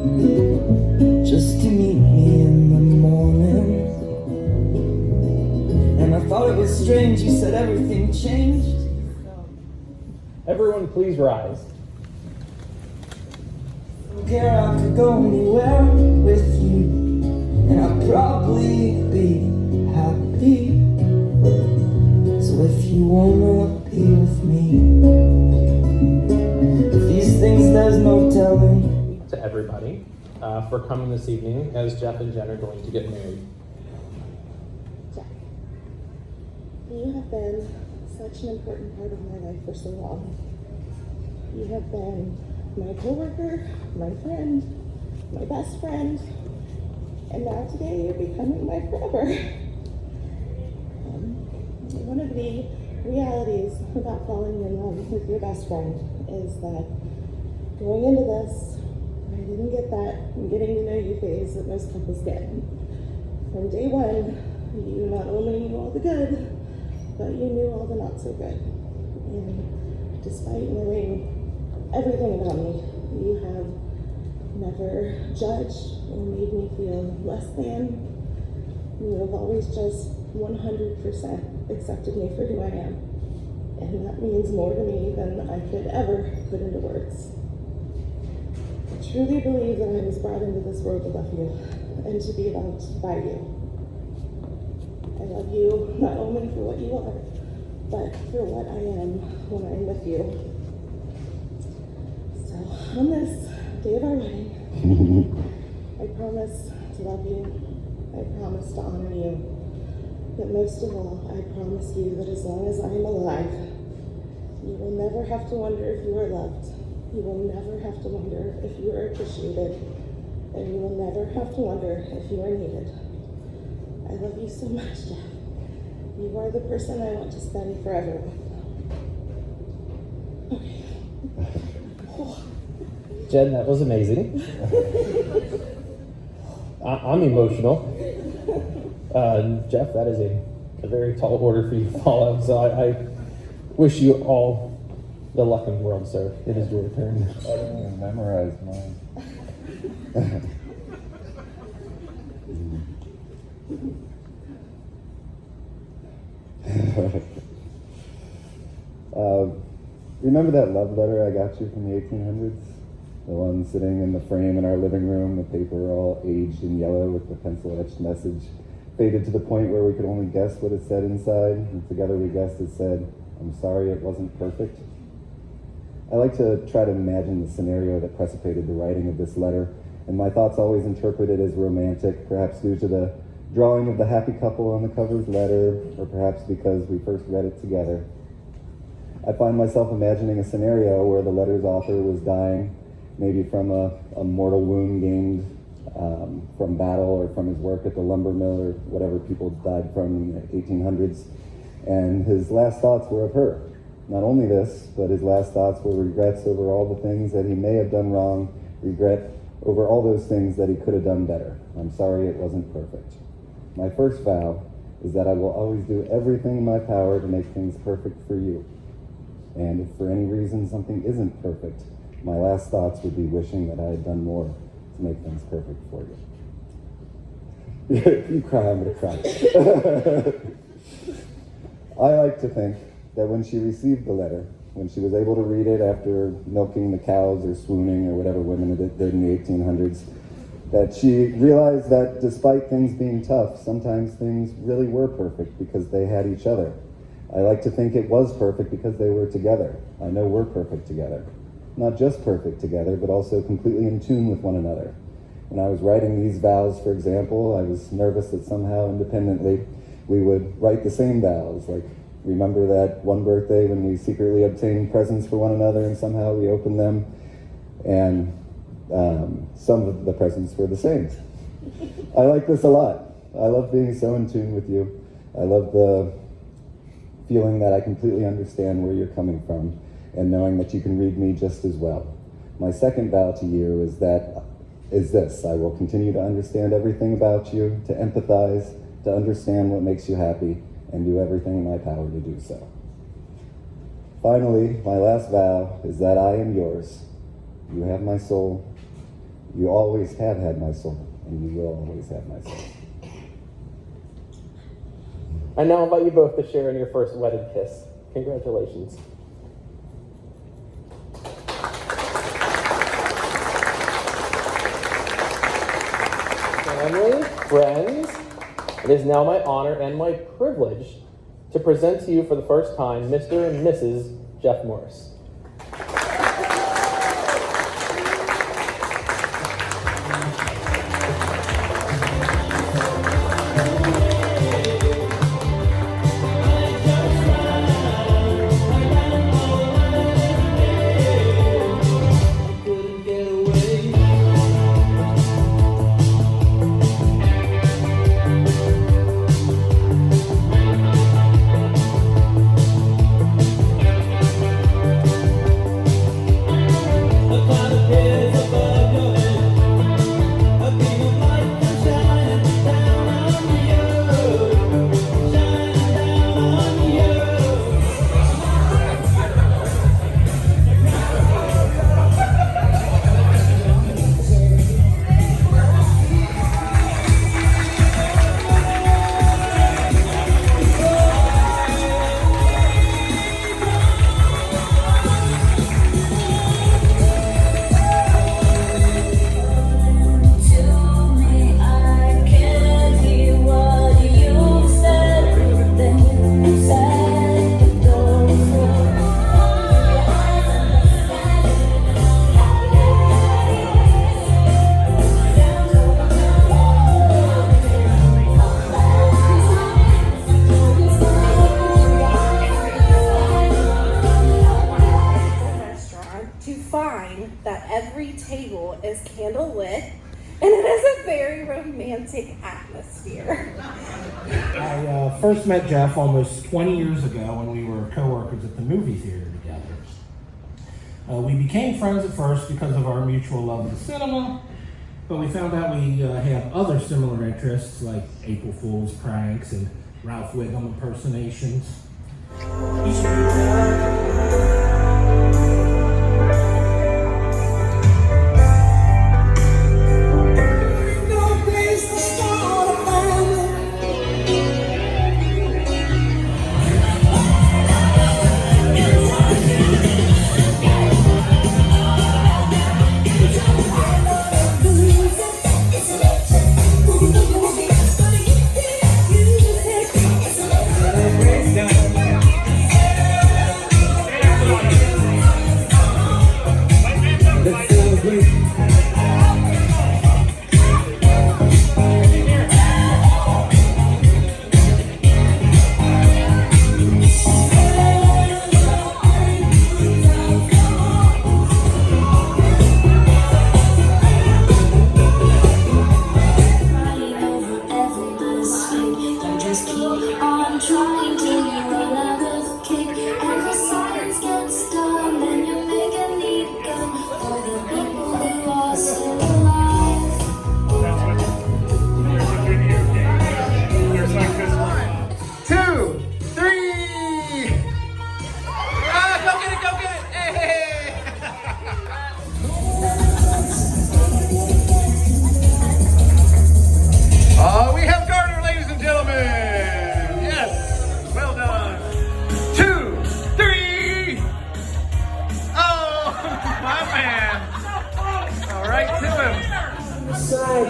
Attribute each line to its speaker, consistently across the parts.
Speaker 1: just to meet me in the morning. And I thought it was strange, you said everything changed.
Speaker 2: Everyone please rise.
Speaker 1: Care I could go anywhere with you, and I'd probably be happy. So if you wanna be with me, these things there's no telling.
Speaker 2: To everybody for coming this evening as Jeff and Jenn are going to get married.
Speaker 3: Jeff, you have been such an important part of my life for so long. You have been my coworker, my friend, my best friend, and now today you're becoming my forever. One of the realities about falling in love with your best friend is that going into this, I didn't get that getting to know you phase that most couples get. From day one, you not only knew all the good, but you knew all the not so good. And despite knowing everything about me, you have never judged or made me feel less than. You have always just 100% accepted me for who I am. And that means more to me than I could ever put into words. I truly believe that I was brought into this world to love you and to be loved by you. I love you not only for what you are, but for what I am when I'm with you. So on this day of our wedding, I promise to love you. I promise to honor you. But most of all, I promise you that as long as I am alive, you will never have to wonder if you are loved. You will never have to wonder if you are appreciated. And you will never have to wonder if you are needed. I love you so much, Jeff. You are the person I want to spend forever with. Okay. Oh.
Speaker 2: Jenn, that was amazing. I'm emotional. Jeff, that is a very tall order for you to follow, so I wish you all the luck in the world, sir. It is your turn.
Speaker 4: I didn't even memorize mine. Remember that love letter I got you from the 1800s? The one sitting in the frame in our living room, the paper all aged and yellow with the pencil-etched message, faded to the point where we could only guess what it said inside, and together we guessed it said, "I'm sorry it wasn't perfect." I like to try to imagine the scenario that precipitated the writing of this letter, and my thoughts always interpret it as romantic, perhaps due to the drawing of the happy couple on the cover's letter, or perhaps because we first read it together. I find myself imagining a scenario where the letter's author was dying, maybe from a mortal wound gained from battle or from his work at the lumber mill or whatever people died from in the 1800s. And his last thoughts were of her. Not only this, but his last thoughts were regrets over all the things that he may have done wrong, regret over all those things that he could have done better. I'm sorry it wasn't perfect. My first vow is that I will always do everything in my power to make things perfect for you. And if for any reason something isn't perfect, my last thoughts would be wishing that I had done more to make things perfect for you. If you cry, I'm going to cry. I like to think that when she received the letter, when she was able to read it after milking the cows or swooning or whatever women did in the 1800s, that she realized that despite things being tough, sometimes things really were perfect because they had each other. I like to think it was perfect because they were together. I know we're perfect together. Not just perfect together, but also completely in tune with one another. When I was writing these vows, for example, I was nervous that somehow independently we would write the same vows, like remember that one birthday when we secretly obtained presents for one another and somehow we opened them, and some of the presents were the same. I like this a lot. I love being so in tune with you. I love the feeling that I completely understand where you're coming from and knowing that you can read me just as well. My second vow to you is this: I will continue to understand everything about you, to empathize, to understand what makes you happy, and do everything in my power to do so. Finally, my last vow is that I am yours. You have my soul. You always have had my soul, and you will always have my soul.
Speaker 2: I now invite you both to share in your first wedded kiss. Congratulations. Family, friends, it is now my honor and my privilege to present to you for the first time Mr. and Mrs. Jeff Morris.
Speaker 5: That every table is candle lit and it is a very romantic atmosphere.
Speaker 6: I first met Jeff almost 20 years ago when we were co-workers at the movie theater together. We became friends at first because of our mutual love of the cinema, but we found out we had other similar interests like April Fool's pranks and Ralph Wiggum impersonations.
Speaker 1: Beside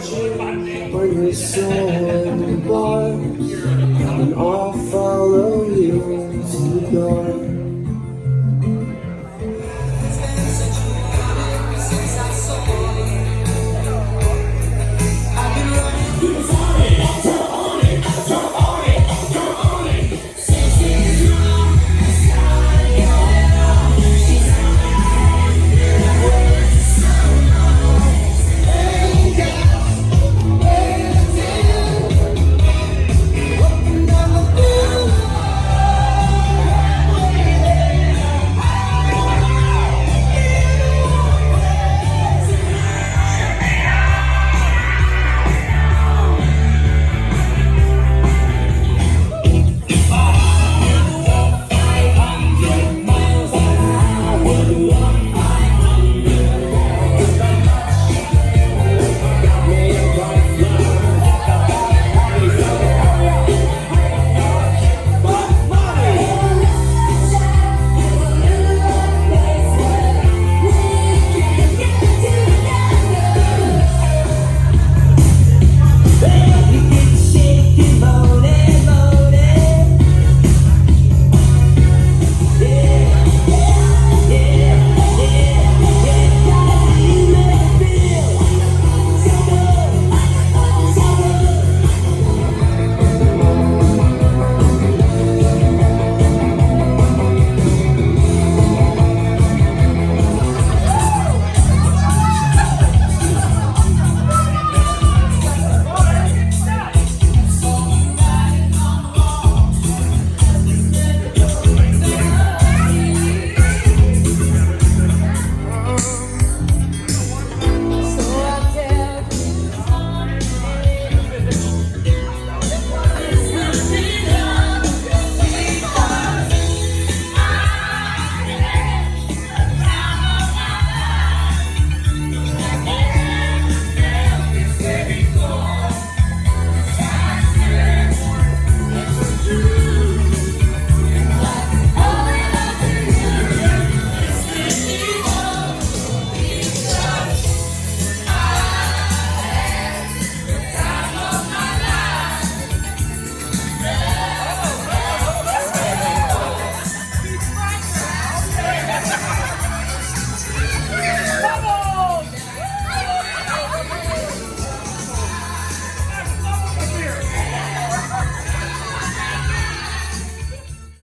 Speaker 1: you, when you're so in the bars.